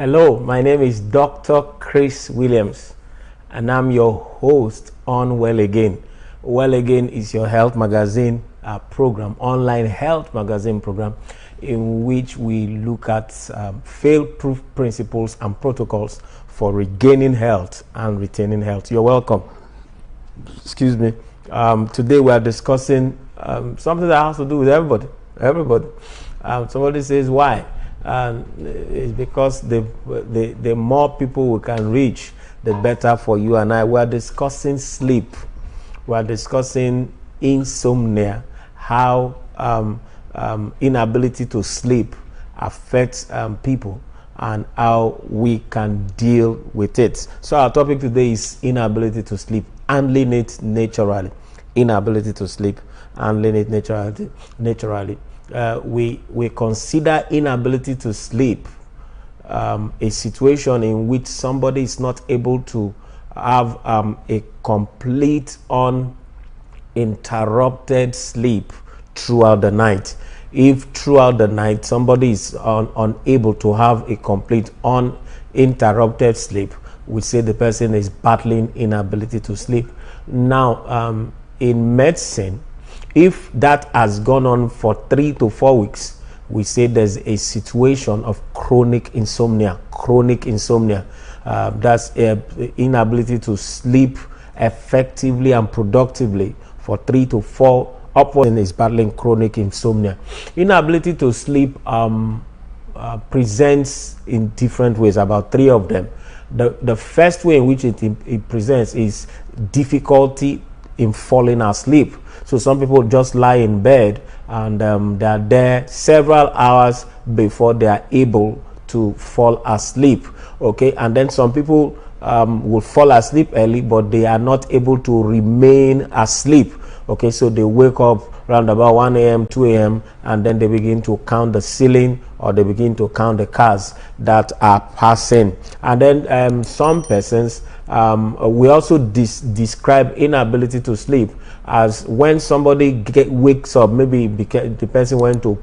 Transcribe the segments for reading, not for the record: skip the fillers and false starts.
Hello, my name is Dr. Chris Williams, and I'm your host on Well Again. Well Again is your health magazine program, online health magazine program, in which we look at fail-proof principles and protocols for regaining health and retaining health. You're welcome. Excuse me. Today we are discussing something that has to do with everybody. Somebody says why? It's because the more people we can reach, the better for you and I. We are discussing sleep. We are discussing insomnia, how inability to sleep affects people, and how we can deal with it. So our topic today is inability to sleep, handling it naturally. Inability to sleep, handling it naturally. We consider inability to sleep a situation in which somebody is not able to have a complete uninterrupted sleep throughout the night. If throughout the night somebody is unable to have a complete uninterrupted sleep, we say the person is battling inability to sleep. Now, in medicine, if that has gone on for 3 to 4 weeks, we say there's a situation of chronic insomnia. That's inability to sleep effectively and productively for 3 to 4 upwards, and is battling chronic insomnia. Inability to sleep presents in different ways, about 3 of them. The first way in which it presents is difficulty in falling asleep. So some people just lie in bed and they are there several hours before they are able to fall asleep. Okay, and then some people will fall asleep early, but they are not able to remain asleep. Okay, so they wake up around about 1 a.m., 2 a.m., and then they begin to count the ceiling, or they begin to count the cars that are passing. And then some persons, we also describe inability to sleep as when somebody wakes up, maybe the person went to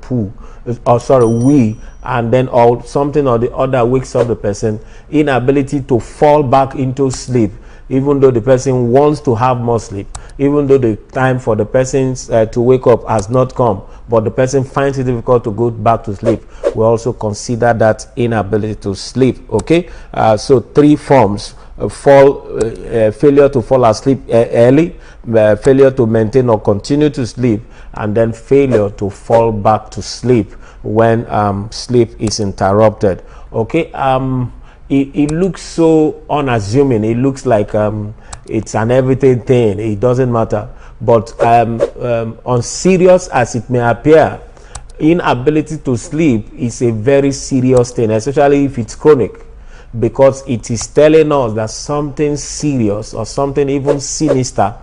wee, and then or something or the other wakes up the person. Inability to fall back into sleep, even though the person wants to have more sleep, even though the time for the person to wake up has not come, but the person finds it difficult to go back to sleep. We also consider that inability to sleep. Okay, so 3 forms: failure to fall asleep early, failure to maintain or continue to sleep, and then failure to fall back to sleep when sleep is interrupted. Okay, it looks so unassuming. It looks like it's an everything thing. It doesn't matter. But unserious as it may appear, inability to sleep is a very serious thing, especially if it's chronic, because it is telling us that something serious or something even sinister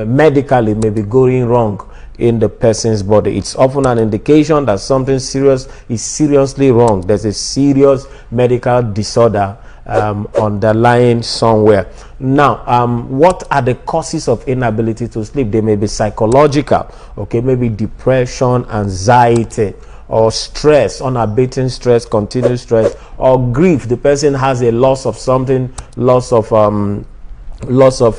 medically may be going wrong in the person's body. It's often an indication that something serious is seriously wrong. There's a serious medical disorder underlying somewhere. Now, what are the causes of inability to sleep? They may be psychological, okay, maybe depression, anxiety, or stress, unabating stress, continuous stress, or grief. The person has a loss of something, loss of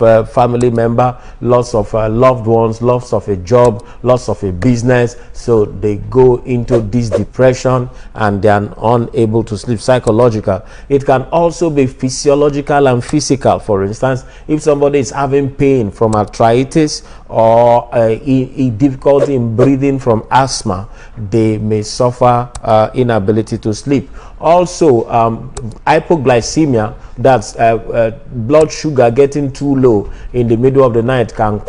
a family member, loss of loved ones, loss of a job, loss of a business. So they go into this depression and they are unable to sleep. Psychological. It can also be physiological and physical. For instance, if somebody is having pain from arthritis or a difficulty in breathing from asthma, they may suffer inability to sleep. Also, hypoglycemia, that's blood sugar getting too low in the middle of the night, can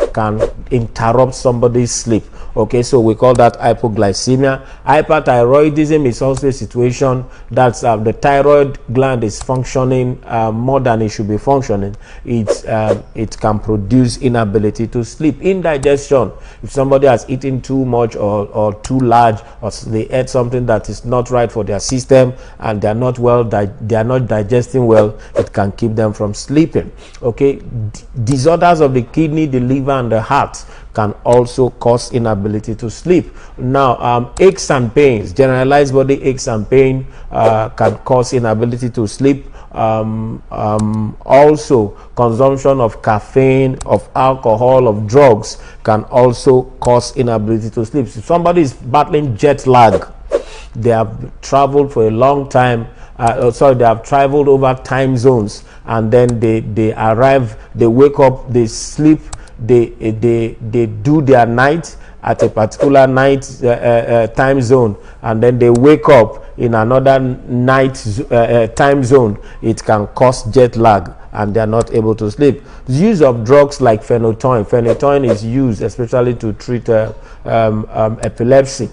interrupt somebody's sleep. Okay, so we call that hypoglycemia. Hyperthyroidism is also a situation that the thyroid gland is functioning more than it should be functioning. It can produce inability to sleep. Indigestion, if somebody has eaten too much or too large, or they ate something that is not right for their system and they are not they are not digesting well, it can keep them from sleeping. Okay, disorders of the kidney, the liver, and the heart can also cause inability to sleep. Now, aches and pains, generalized body aches and pain can cause inability to sleep. Also, consumption of caffeine, of alcohol, of drugs can also cause inability to sleep. If somebody is battling jet lag, they have traveled for a long time, they have traveled over time zones, and then they arrive, they wake up, they sleep, they do their night at a particular night time zone, and then they wake up in another night time zone. It can cause jet lag, and they are not able to sleep. The use of drugs like phenytoin is used especially to treat epilepsy.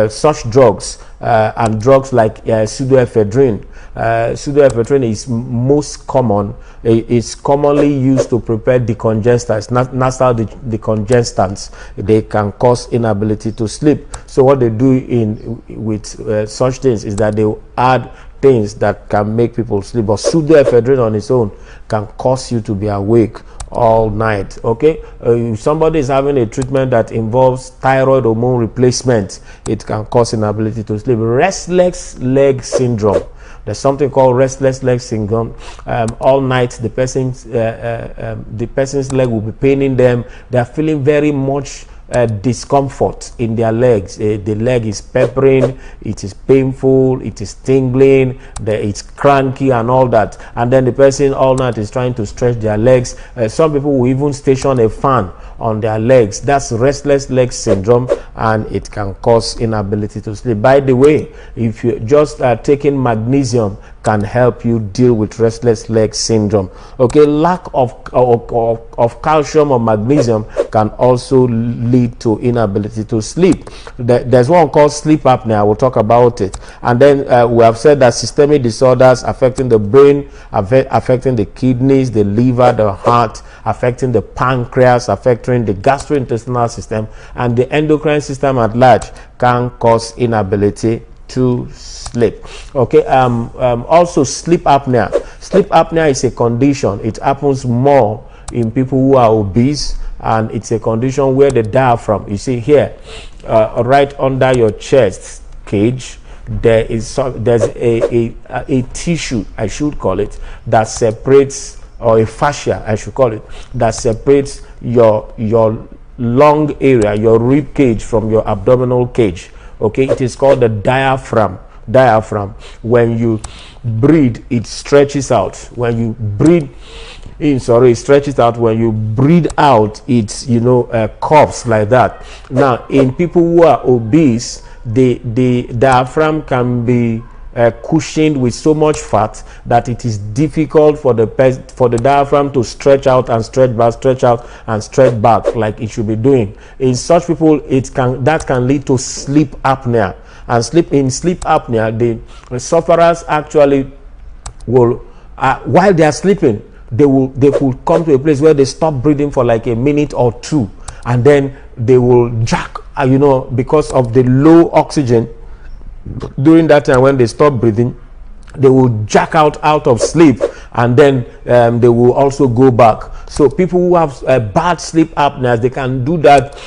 Such drugs and drugs like pseudoephedrine. Pseudoephedrine is most common. It's commonly used to prepare decongestants, nasal decongestants. They can cause inability to sleep. So what they do with such things is that they add things that can make people sleep. But pseudoephedrine on its own can cause you to be awake all night. Okay, if somebody is having a treatment that involves thyroid hormone replacement, it can cause inability to sleep. Restless leg syndrome. There's something called restless leg syndrome. All night the person's leg will be paining them. They are feeling very much discomfort in their legs. The leg is peppering, it is painful, it is tingling, it's cranky and all that, and then the person all night is trying to stretch their legs. Some people will even station a fan on their legs. That's restless leg syndrome, and it can cause inability to sleep. By the way, if you just taking magnesium can help you deal with restless leg syndrome. Okay, lack of calcium or magnesium can also lead to inability to sleep. There's one called sleep apnea. I will talk about it. And then we have said that systemic disorders affecting the brain, affecting the kidneys, the liver, the heart, affecting the pancreas, affecting the gastrointestinal system, and the endocrine system at large can cause inability to sleep. Okay, also sleep apnea. Sleep apnea is a condition. It happens more in people who are obese, and it's a condition where the diaphragm, you see here, right under your chest cage, there's a tissue, I should call it, that separates, or a fascia, I should call it, that separates your lung area, your rib cage, from your abdominal cage. Okay, it is called the diaphragm. When you breathe, it stretches out. When you breathe in, it stretches out. When you breathe out, it's curves like that. Now, in people who are obese, the diaphragm can be cushioned with so much fat that it is difficult for the diaphragm to stretch out and stretch back, stretch out and stretch back like it should be doing. In such people, that can lead to sleep apnea. And sleep apnea, the sufferers actually will, while they are sleeping, they will come to a place where they stop breathing for like a minute or two, and then they will jack, because of the low oxygen. During that time, when they stop breathing, they will jack out of sleep, and then they will also go back. So people who have bad sleep apneas, they can do that,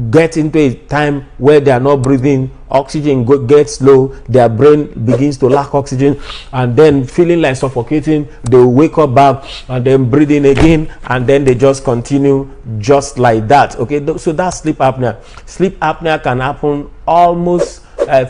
get into a time where they are not breathing, oxygen gets low, their brain begins to lack oxygen, and then feeling like suffocating, they will wake up back and then breathing again, and then they just continue just like that. Okay, so that's sleep apnea. Sleep apnea can happen almost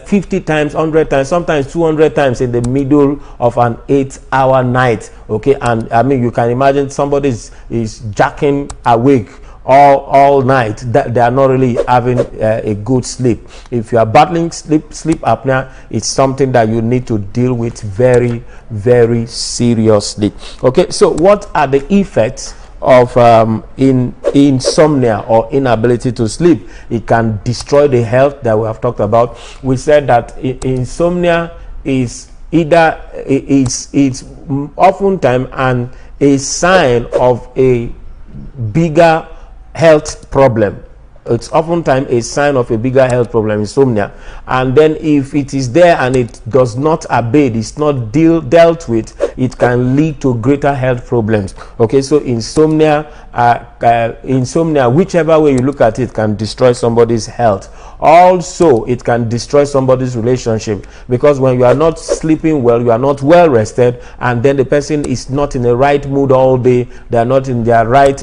50 times, 100 times, sometimes 200 times in the middle of an 8-hour night. Okay, and I mean, you can imagine somebody is jacking awake all night, that they are not really having a good sleep. If you are battling sleep apnea, it's something that you need to deal with very, very seriously. Okay, so what are the effects of insomnia or inability to sleep? It can destroy the health that we have talked about. We said that insomnia is it's oftentimes a sign of a bigger health problem. It's oftentimes a sign of a bigger health problem, insomnia. And then if it is there and it does not abate, it's not dealt with, it can lead to greater health problems. Okay, so insomnia, whichever way you look at it, can destroy somebody's health. Also, it can destroy somebody's relationship, because when you are not sleeping well, you are not well rested, and then the person is not in the right mood all day, they are not in their right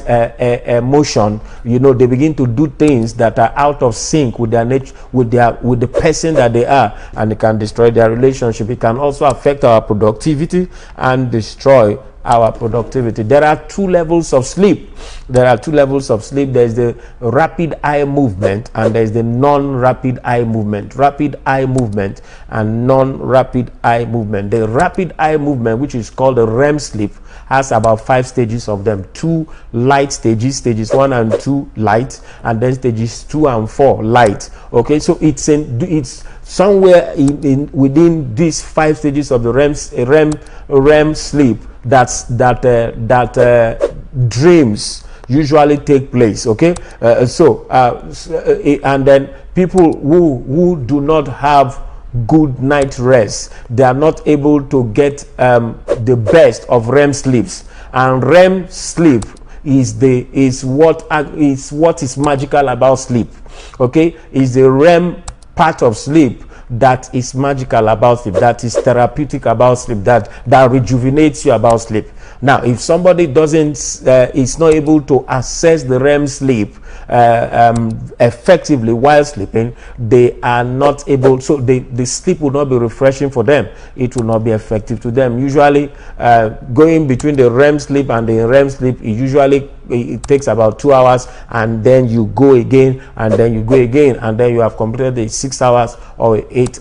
emotion, you know, they begin to do things that are out of sync with their nature, with the person that they are, and it can destroy their relationship. It can also affect our productivity and destroy our productivity. There are two levels of sleep. There's the rapid eye movement, and there's the non-rapid eye movement. Rapid eye movement and non-rapid eye movement. The rapid eye movement, which is called the REM sleep, has about 5 stages of them. 2 light stages 1 and 2 light, and then stages 2 and 4 light. Okay, so it's somewhere within these 5 stages of the REM sleep that dreams usually take place. Okay, and then people who do not have good night rest, they are not able to get the best of REM sleeps. And REM sleep is what is magical about sleep. Okay, is the REM part of sleep that is magical about sleep, that is therapeutic about sleep, that rejuvenates you about sleep. Now, if somebody is not able to access the REM sleep effectively while sleeping, they are not able, so the sleep will not be refreshing for them. It will not be effective to them. Usually, going between the REM sleep and the REM sleep, it takes about 2 hours, and then you go again, and then you go again, and then you have completed the 6 hours or 8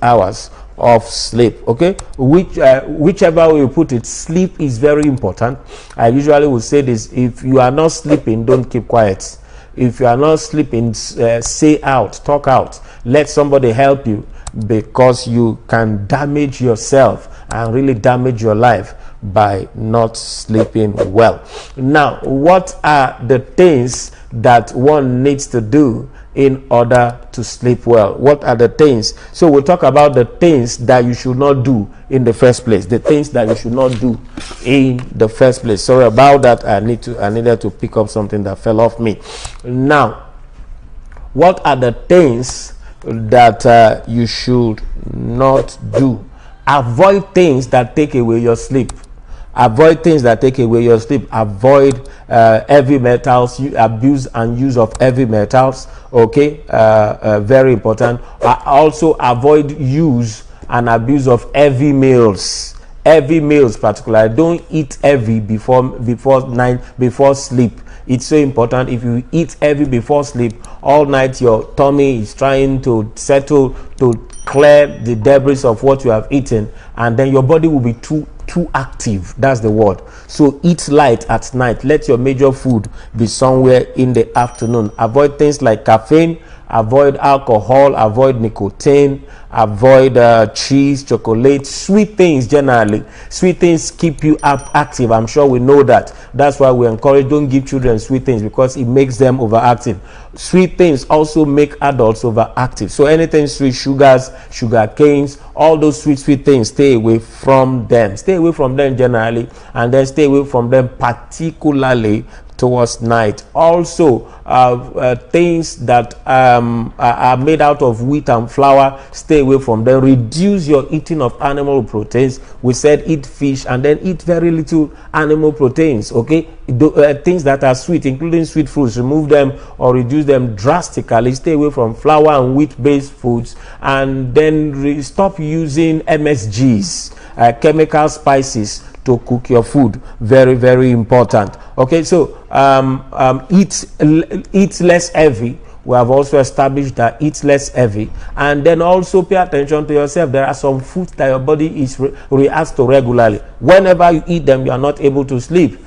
hours of sleep. Okay, whichever way you put it, sleep is very important. I usually will say this: if you are not sleeping, don't keep quiet. If you are not sleeping, say out, talk out, let somebody help you, because you can damage yourself and really damage your life by not sleeping well. Now, what are the things that one needs to do in order to sleep well? What are the things? So we'll talk about the things that you should not do in the first place. The things that you should not do in the first place. Sorry about that. I needed to pick up something that fell off me. Now, what are the things that you should not do? Avoid things that take away your sleep. Avoid things that take away your sleep. Avoid heavy metals, abuse and use of heavy metals. Okay, very important. Also avoid use and abuse of heavy meals. Heavy meals, particularly. Don't eat heavy before sleep. It's so important. If you eat heavy before sleep, all night your tummy is trying to settle, to clear the debris of what you have eaten, and then your body will be too active. That's the word. So eat light at night. Let your major food be somewhere in the afternoon. Avoid things like caffeine, avoid alcohol, avoid nicotine, avoid cheese, chocolate, sweet things. Generally, sweet things keep you active. I'm sure we know that. That's why we encourage, don't give children sweet things, because it makes them overactive. Sweet things also make adults overactive. So anything sweet, sugars, sugar canes, all those sweet things, stay away from them. Stay away from them generally, and then stay away from them particularly towards night. Also, things that are made out of wheat and flour, stay away from them. Reduce your eating of animal proteins. We said eat fish, and then eat very little animal proteins. Okay, things that are sweet, including sweet fruits, remove them or reduce them drastically. Stay away from flour and wheat based foods, and then stop using MSGs, chemical spices, to cook your food. Very, very important. Okay, so eat less heavy. We have also established that eat less heavy, and then also pay attention to yourself. There are some foods that your body reacts to regularly. Whenever you eat them, you are not able to sleep.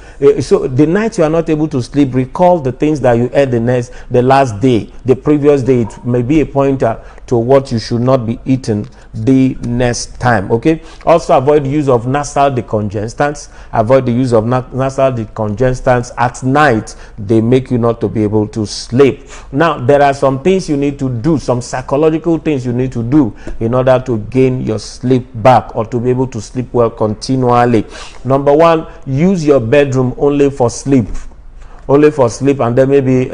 So the night you are not able to sleep, recall the things that you ate the last day, the previous day. It may be a pointer to what you should not be eating the next time. Okay, also avoid the use of nasal decongestants. Avoid the use of nasal decongestants at night. They make you not to be able to sleep. Now there are some things you need to do, some psychological things you need to do in order to gain your sleep back or to be able to sleep well continually. Number one, use your bedroom only for sleep. Only for sleep, and then maybe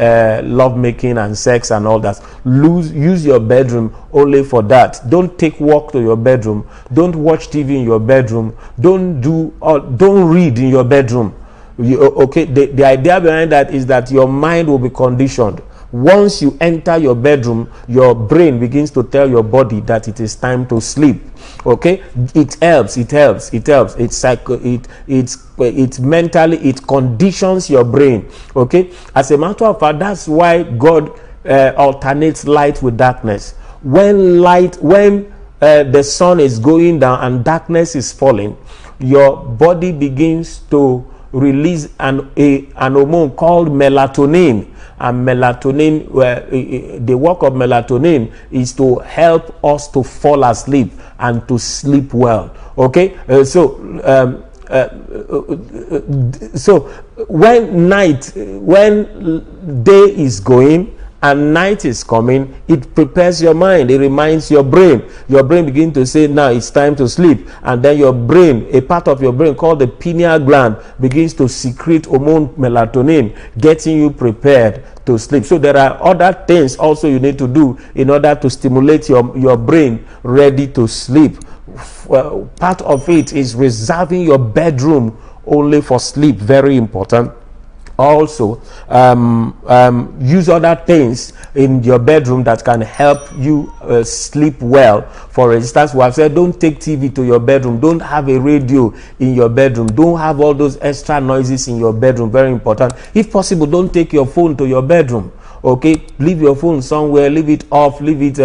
love making and sex and all that. Use your bedroom only for that. Don't take walk to your bedroom. Don't watch TV in your bedroom. Don't read in your bedroom. Okay, the idea behind that is that your mind will be conditioned. Once you enter your bedroom, your brain begins to tell your body that it is time to sleep. Okay, it helps. It's mentally, it conditions your brain. Okay, as a matter of fact, that's why God alternates light with darkness. When the sun is going down and darkness is falling, your body begins to release an hormone called melatonin. And melatonin, the work of melatonin is to help us to fall asleep and to sleep well. Okay, so when day is going and night is coming, it prepares your mind. It reminds your brain. Your brain begins to say, now it's time to sleep. And then your brain, a part of your brain called the pineal gland, begins to secrete hormone melatonin, getting you prepared to sleep. So there are other things also you need to do in order to stimulate your brain ready to sleep. Well, part of it is reserving your bedroom only for sleep. Very important. Also, use other things in your bedroom that can help you sleep well. For instance, we have said don't take TV to your bedroom. Don't have a radio in your bedroom. Don't have all those extra noises in your bedroom. Very important. If possible, don't take your phone to your bedroom. Okay, leave your phone somewhere, leave it off, leave it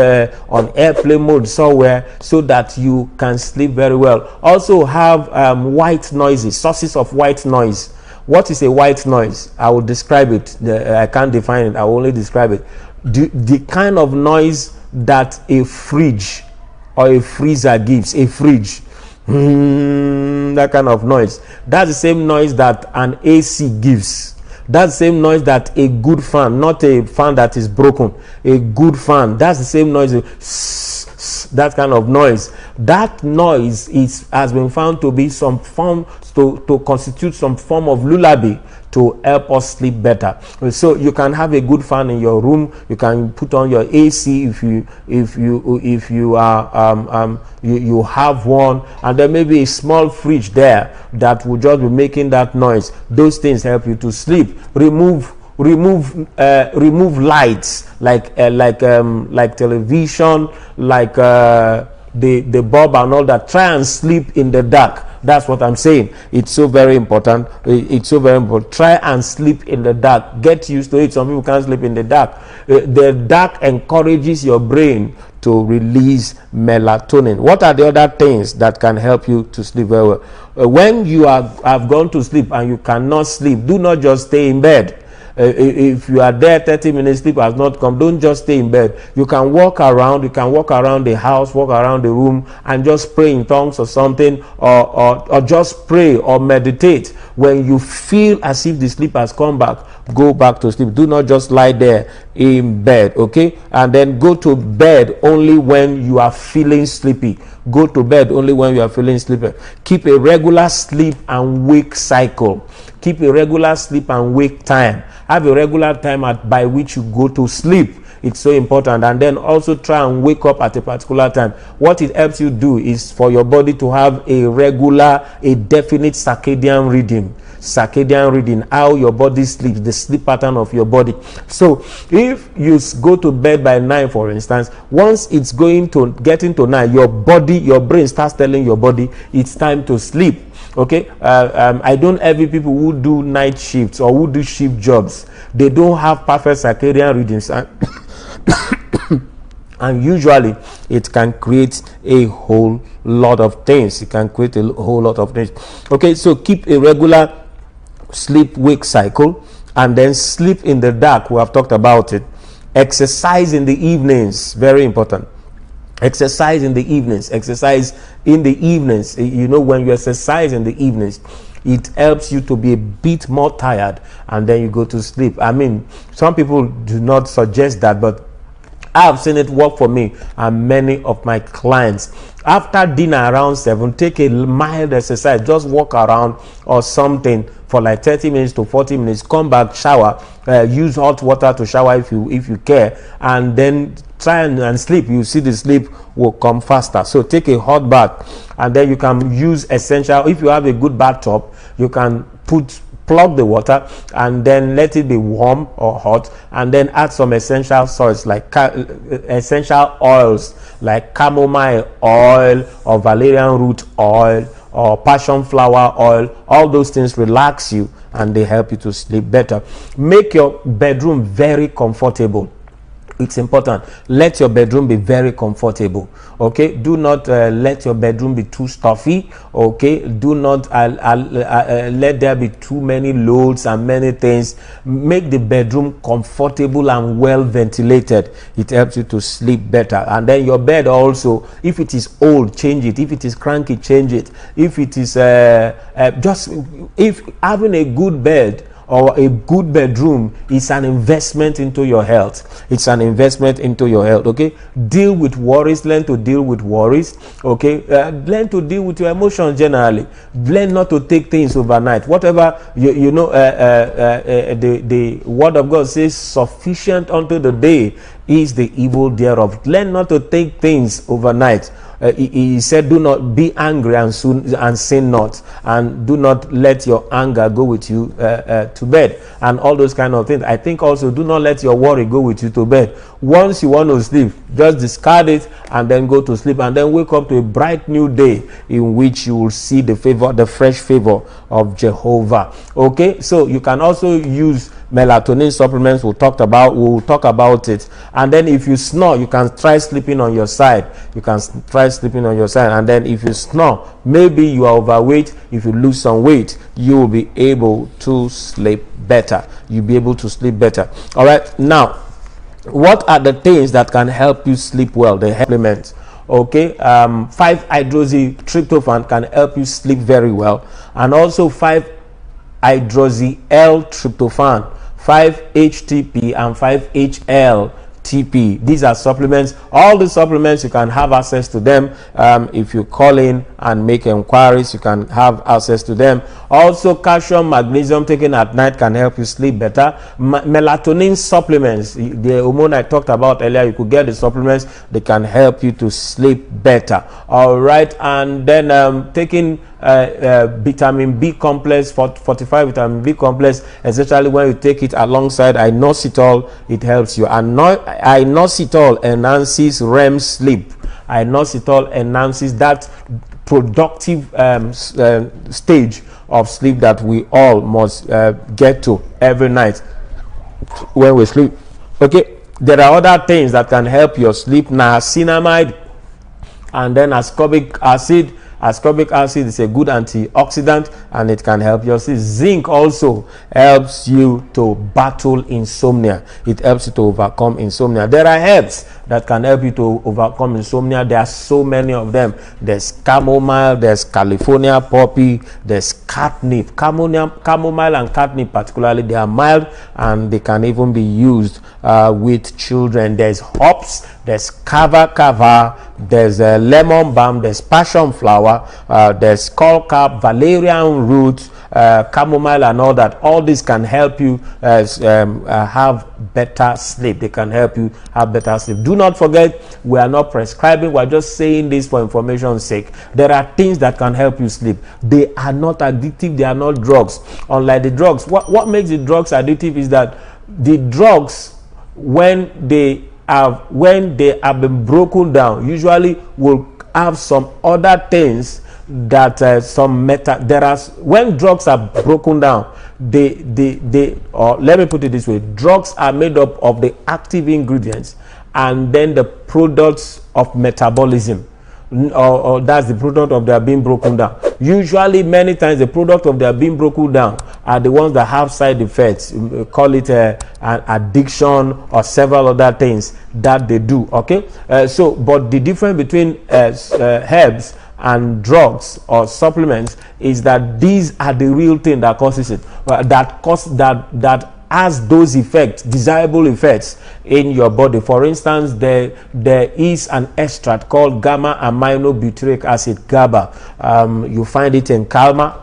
on airplane mode somewhere, so that you can sleep very well. Also have white noises, sources of white noise. What is a white noise? I will describe it. I can't define it. I will only describe it. The kind of noise that a fridge or a freezer gives. A fridge. That kind of noise. That's the same noise that an AC gives. That's the same noise that a good fan, not a fan that is broken, a good fan, that's the same noise. That kind of noise. That noise has been found to be some form to constitute some form of lullaby to help us sleep better. So you can have a good fan in your room. You can put on your AC if you have one, and there may be a small fridge there that will just be making that noise. Those things help you to sleep. Remove lights like television, like the bulb and all that. Try and sleep in the dark. That's what I'm saying. It's so very important. Try and sleep in the dark. Get used to it. Some people can't sleep in the dark. The dark encourages your brain to release melatonin. What are the other things that can help you to sleep very well? When you have gone to sleep and you cannot sleep, do not just stay in bed. If you are there 30 minutes, sleep has not come, don't just stay in bed. You can walk around the house, walk around the room, and just pray in tongues or something, or just pray or meditate. When you feel as if the sleep has come back, go back to sleep. Do not just lie there in bed, okay? And then go to bed only when you are feeling sleepy. Go to bed only when you are feeling sleepy. Keep a regular sleep and wake cycle. Keep a regular sleep and wake time. Have a regular time by which you go to sleep. It's so important. And then also try and wake up at a particular time. What it helps you do is for your body to have a definite circadian rhythm. How your body sleeps, the sleep pattern of your body. So if you go to bed by 9, for instance, once it's getting to 9, your brain starts telling your body it's time to sleep. Okay, I don't envy people who do night shifts or who do shift jobs. They don't have perfect circadian rhythms, and usually it can create a whole lot of things. Okay, so keep a regular sleep-wake cycle, and then sleep in the dark. We have talked about it. Exercise in the evenings, very important. Exercise in the evenings. Exercise in the evenings. When you exercise in the evenings, it helps you to be a bit more tired, and then you go to sleep. I mean, some people do not suggest that, but I've seen it work for me and many of my clients. After dinner around 7, take a mild exercise. Just walk around or something for like 30 minutes to 40 minutes. Come back, shower, use hot water to shower if you care, and then try and sleep. You see the sleep will come faster. So take a hot bath, and then you can use essential. If you have a good bathtub, you can plug the water and then let it be warm or hot, and then add some essential oils like chamomile oil or valerian root oil or passion flower oil. All those things relax you and they help you to sleep better. Make your bedroom very comfortable. It's important. Let your bedroom be very comfortable. Okay, do not let your bedroom be too stuffy. Okay, do not let there be too many loads and many things. Make the bedroom comfortable and well ventilated. It helps you to sleep better. And then your bed also, if it is old, change it. If it is cranky, change it. If it is if having a good bed or a good bedroom is an investment into your health. It's an investment into your health. Okay, deal with worries. Learn to deal with worries. Okay, learn to deal with your emotions generally. Learn not to take things overnight. Whatever the word of God says, sufficient unto the day is the evil thereof. Learn not to take things overnight. He said, do not be angry and sin not, and do not let your anger go with you to bed, and all those kind of things. I think also, do not let your worry go with you to bed. Once you want to sleep, just discard it and then go to sleep, and then wake up to a bright new day in which you will see the fresh favor of Jehovah. Okay, so you can also use melatonin supplements. We'll talk about it. And then if you snore, you can try sleeping on your side. And then if you snore, maybe you are overweight. If you lose some weight, you will be able to sleep better. All right, now, what are the things that can help you sleep well? The supplements. Okay, 5-hydroxytryptophan can help you sleep very well, and also 5-hydroxy-L-tryptophan, 5-HTP and 5-HL TP. These are supplements. All the supplements, you can have access to them. If you call in and make inquiries, you can have access to them. Also, calcium, magnesium taken at night can help you sleep better. Melatonin supplements, the hormone I talked about earlier, you could get the supplements. They can help you to sleep better. All right, and then taking vitamin B complex, fortified vitamin B complex, especially when you take it alongside inositol, it helps you. And inositol enhances REM sleep. Inositol enhances that productive stage of sleep that we all must get to every night when we sleep. Okay, there are other things that can help your sleep. Niacinamide and then ascorbic acid. Ascorbic acid is a good antioxidant and it can help your sleep. Zinc also helps you to battle insomnia. It helps you to overcome insomnia. There are herbs that can help you to overcome insomnia. There are so many of them. There's chamomile, there's California poppy, there's catnip. Chamomile and catnip particularly, they are mild and they can even be used with children. There's hops, there's kava, there's lemon balm, there's passion flower, there's skullcap, valerian root, chamomile and all that. All this can help you have better sleep. They can help you have better sleep. Do not forget, we are not prescribing, we are just saying this for information's sake. There are things that can help you sleep. They are not addictive, they are not drugs. Unlike the drugs, what makes the drugs addictive is that the drugs, when they have been broken down, usually will have some other things that when drugs are broken down, or let me put it this way, drugs are made up of the active ingredients and then the products of metabolism, or that's the product of their being broken down. usually many times the product of their being broken down are the ones that have side effects. Call it an addiction or several other things that they do. Okay, but the difference between herbs and drugs or supplements is that these are the real thing that causes it, that has those effects, desirable effects in your body. For instance, there is an extract called gamma aminobutyric acid, GABA. You find it in Calma.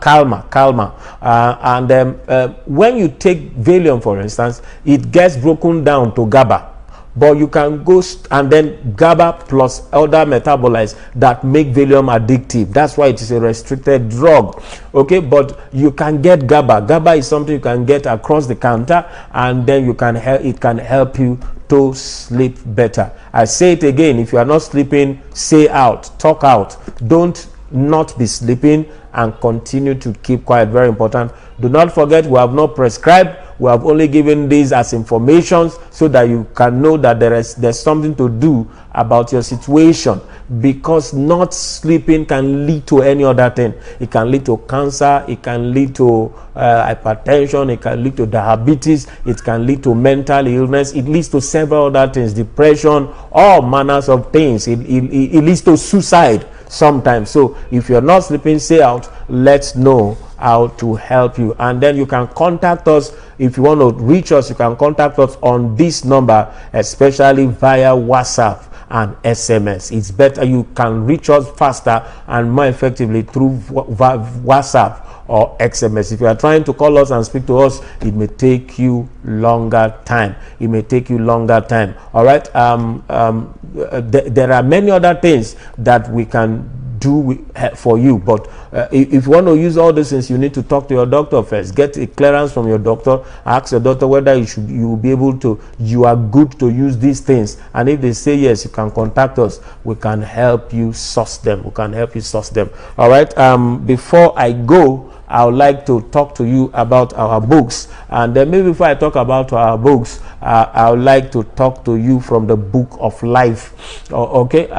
When you take Valium, for instance, it gets broken down to GABA. But you can go and then GABA plus other metabolites that make Valium addictive. That's why it is a restricted drug. Okay, but you can get GABA. GABA is something you can get across the counter, and then it can help you to sleep better. I say it again: if you are not sleeping, say out, talk out. Don't not be sleeping and continue to keep quiet. Very important. Do not forget, we have not prescribed. We have only given these as information so that you can know that there's something to do about your situation, because not sleeping can lead to any other thing. It can lead to cancer, it can lead to hypertension, it can lead to diabetes, it can lead to mental illness, it leads to several other things, depression, all manners of things. It leads to suicide sometimes. So if you're not sleeping, say out. Let's know how to help you, and then you can contact us. If you want to reach us, you can contact us on this number, especially via WhatsApp and SMS. It's better, you can reach us faster and more effectively through WhatsApp or SMS. If you are trying to call us and speak to us, it may take you longer time. All right. There are many other things that we can do for you, but if you want to use all these things, you need to talk to your doctor first. Get a clearance from your doctor. Ask your doctor whether you will be able to, you are good to use these things, and if they say yes, you can contact us. We can help you source them. All right. Before I go, I would like to talk to you about our books, and then maybe before I talk about our books, I would like to talk to you from the book of life. Okay.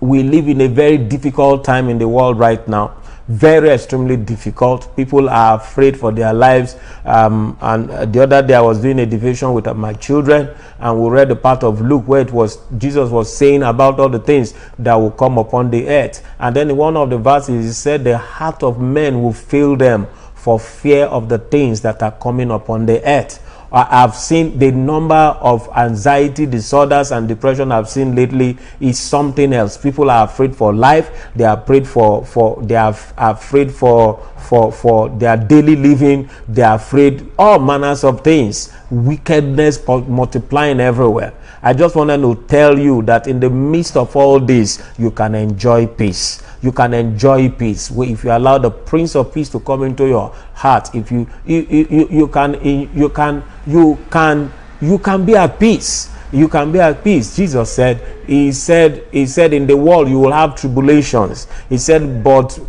We live in a very difficult time in the world right now. Very extremely difficult. People are afraid for their lives. And the other day I was doing a devotion with my children, and we read the part of Luke where Jesus was saying about all the things that will come upon the earth. And then in one of the verses he said, the heart of men will fail them for fear of the things that are coming upon the earth. I've seen the number of anxiety disorders and depression I've seen lately is something else. People are afraid for life. They are afraid for their daily living. They are afraid all manners of things. Wickedness multiplying everywhere. I just wanted to tell you that in the midst of all this, you can enjoy peace. You can enjoy peace if you allow the Prince of Peace to come into your heart. If you can be at peace. You can be at peace. Jesus said, he said in the world you will have tribulations. He said, but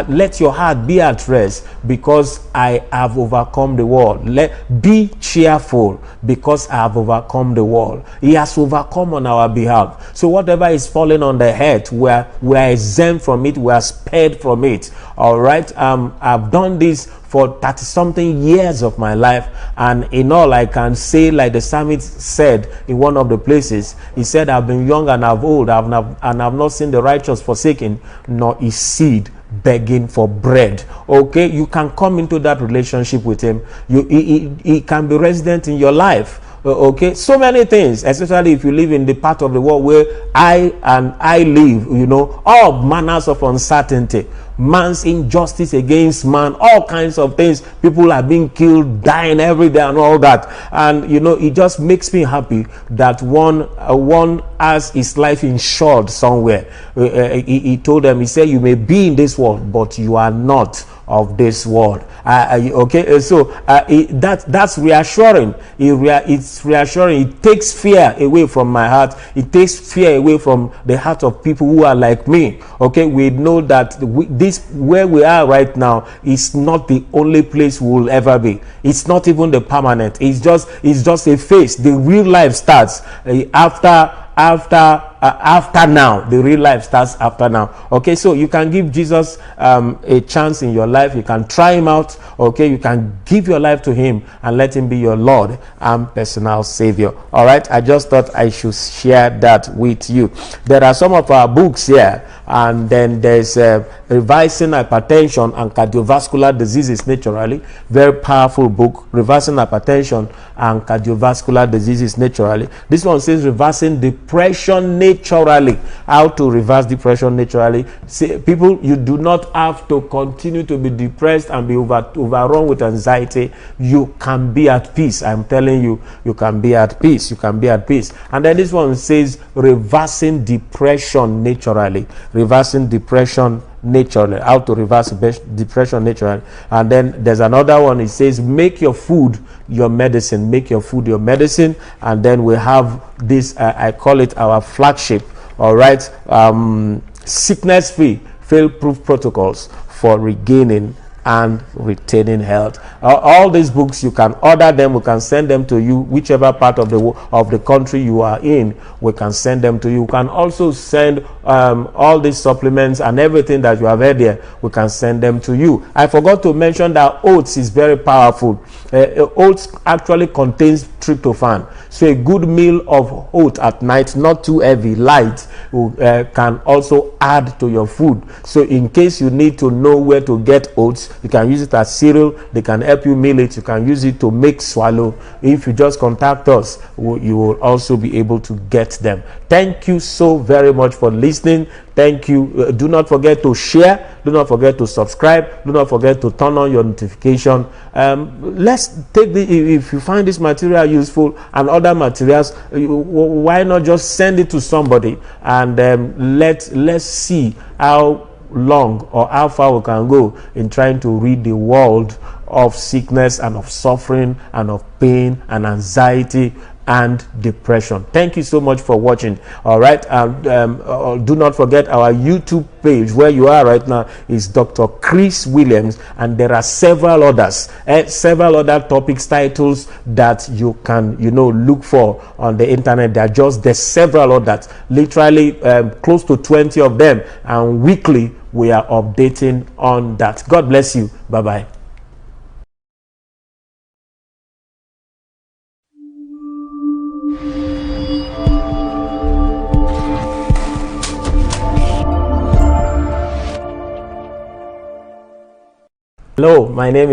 let your heart be at rest, because I have overcome the world. Be cheerful, because I have overcome the world. He has overcome on our behalf. So whatever is falling on the head, we are exempt from it. We are spared from it. All right. I've done this for 30-something years of my life, and in all I can say, like the psalmist said in one of the places, he said, I've been young and I've old, and I've not seen the righteous forsaken, nor his seed begging for bread. Okay, you can come into that relationship with him. He can be resident in your life. Okay, so many things, especially if you live in the part of the world where I live, all manners of uncertainty, man's injustice against man, all kinds of things. People are being killed, dying every day and all that. And it just makes me happy that one has his life insured somewhere. He told them, he said, you may be in this world, but you are not of this world. Okay, so that's reassuring. It's reassuring. It takes fear away from my heart. It takes fear away from the heart of people who are like me. Okay, we know that this where we are right now is not the only place we will ever be. It's not even the permanent. It's just a phase. The real life starts after after now. The real life starts after now. Okay, so you can give Jesus a chance in your life. You can try him out. Okay, you can give your life to him and let him be your Lord and personal Savior. All right, I just thought I should share that with you. There are some of our books here, and then there's Reversing Hypertension and Cardiovascular Diseases Naturally. Very powerful book, Reversing Hypertension and Cardiovascular Diseases Naturally. This one says Reversing Depression Naturally. How to reverse depression naturally. See, people, you do not have to continue to be depressed and be overrun with anxiety. You can be at peace. I'm telling you, you can be at peace. You can be at peace. And then this one says Reversing Depression Naturally. Reversing Depression naturally, how to reverse depression naturally. And then there's another one, it says make your food your medicine. Make your food your medicine. And then we have this, I call it our flagship, all right, sickness free fail proof protocols for regaining and retaining health. All these books, you can order them, we can send them to you, whichever part of the country you are in, we can send them to you. We can also send all these supplements and everything that you have heard here, we can send them to you. I forgot to mention that oats is very powerful. Oats actually contains tryptophan, so a good meal of oat at night, not too heavy, light, can also add to your food. So in case you need to know where to get oats, you can use it as cereal. They can help you meal it. You can use it to make swallow. If you just contact us, you will also be able to get them. Thank you so very much for listening. Thank you. Do not forget to share. Do not forget to subscribe. Do not forget to turn on your notification. Let's take if you find this material useful and other materials, why not just send it to somebody, and let's see how long or how far we can go in trying to rid the world of sickness and of suffering and of pain and anxiety and depression. Thank you so much for watching. All right, do not forget our YouTube page. Where you are right now is Dr. Chris Williams, and there are several others, several other topics, titles that you can look for on the internet. There's several others, literally close to 20 of them, and weekly we are updating on that. God bless you. Bye bye. Hello, my name is